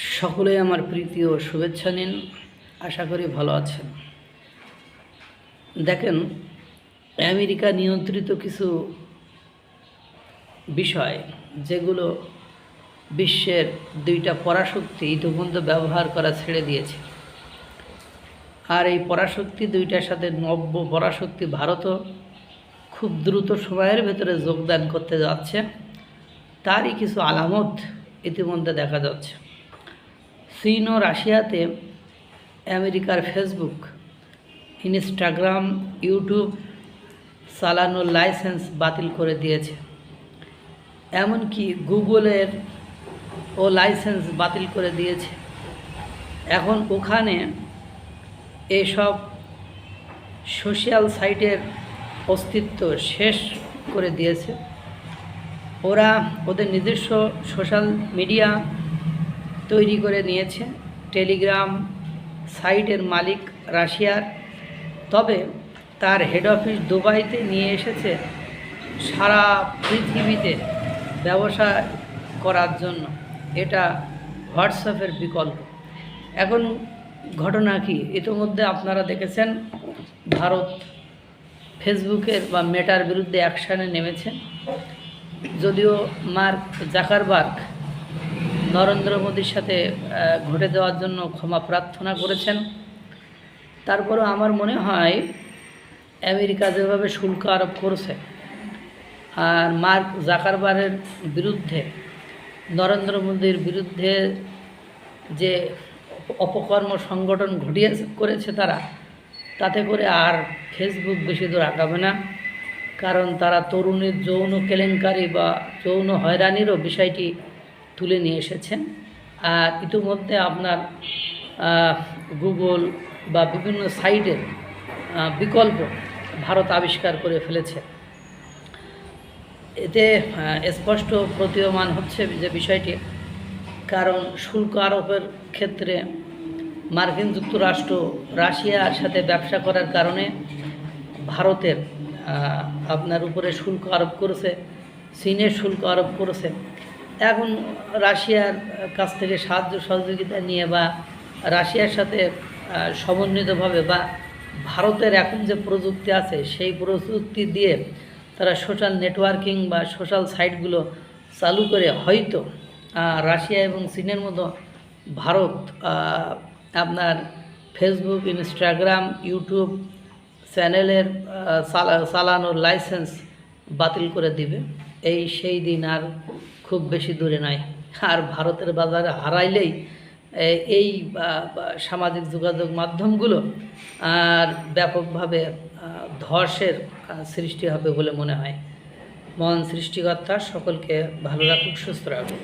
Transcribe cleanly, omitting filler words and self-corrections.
সকলেই আমার প্রীতি ও শুভেচ্ছা নিন। আশা করি ভালো আছেন। দেখেন, আমেরিকা নিয়ন্ত্রিত কিছু বিষয় যেগুলো বিশ্বের দুইটা পরাশক্তি ইতিমধ্যে ব্যবহার করা ছেড়ে দিয়েছে, আর এই পরাশক্তি দুইটার সাথে নব্য পরাশক্তি ভারতও খুব দ্রুত সময়ের ভেতরে যোগদান করতে যাচ্ছে। তারই কিছু আলামত ইতিমধ্যে দেখা যাচ্ছে। চীন ও রাশিয়াতে আমেরিকার ফেসবুক, ইনস্টাগ্রাম, ইউটিউব চালানোর লাইসেন্স বাতিল করে দিয়েছে। এমনকি গুগলের ও লাইসেন্স বাতিল করে দিয়েছে। এখন ওখানে এসব সোশ্যাল সাইটের অস্তিত্ব শেষ করে দিয়েছে। ওরা ওদের নিজস্ব সোশ্যাল মিডিয়া তৈরি করে নিয়েছে। টেলিগ্রাম সাইটের মালিক রাশিয়ার, তবে তার হেড অফিস দুবাইতে নিয়ে এসেছে সারা পৃথিবীতে ব্যবসা করার জন্য। এটা হোয়াটসঅ্যাপের বিকল্প। এখন ঘটনা কি, ইতিমধ্যে আপনারা দেখেছেন ভারত ফেসবুকের বা মেটার বিরুদ্ধে অ্যাকশানে নেমেছে। যদিও মার্ক জাকারবার্গ নরেন্দ্র মোদীর সাথে ঘটে দেওয়ার জন্য ক্ষমা প্রার্থনা করেছেন, তারপরেও আমার মনে হয় আমেরিকা যেভাবে শুল্ক আরোপ করছে আর মার্ক জাকারবার্গের বিরুদ্ধে, নরেন্দ্র মোদীর বিরুদ্ধে যে অপকর্ম সংগঠন করেছে তারা, তাতে করে আর ফেসবুক বেশি দূর আগাবে না। কারণ তারা তরুণীর যৌন কেলেঙ্কারি বা যৌন হয়রানিরও বিষয়টি তুলে নিয়ে এসেছেন। আর ইতিমধ্যে আপনার গুগল বা বিভিন্ন সাইটের বিকল্প ভারত আবিষ্কার করে ফেলেছে। এতে স্পষ্ট প্রতীয়মান হচ্ছে যে বিষয়টি, কারণ শুল্ক আরোপের ক্ষেত্রে মার্কিন যুক্তরাষ্ট্র রাশিয়ার সাথে ব্যবসা করার কারণে ভারতের আপনার উপরে শুল্ক আরোপ করেছে, চীনের শুল্ক আরোপ করেছে। এখন রাশিয়ার কাছ থেকে সাহায্য সহযোগিতা নিয়ে বা রাশিয়ার সাথে সমন্বিতভাবে বা ভারতের এখন যে প্রযুক্তি আছে সেই প্রযুক্তি দিয়ে তারা সোশ্যাল নেটওয়ার্কিং বা সোশ্যাল সাইটগুলো চালু করে হয়তো রাশিয়া এবং চীনের মতো ভারত আপনার ফেসবুক, ইনস্টাগ্রাম, ইউটিউব চ্যানেলের চালানোর লাইসেন্স বাতিল করে দিবে। সেই দিন আর খুব বেশি দূরে নয়। আর ভারতের বাজারে হারাইলেই এই সামাজিক যোগাযোগ মাধ্যমগুলো আর ব্যাপকভাবে ধসের সৃষ্টি হবে বলে মনে হয়। মহান সৃষ্টিকর্তা সকলকে ভালো রাখুক, সুস্থ রাখুক।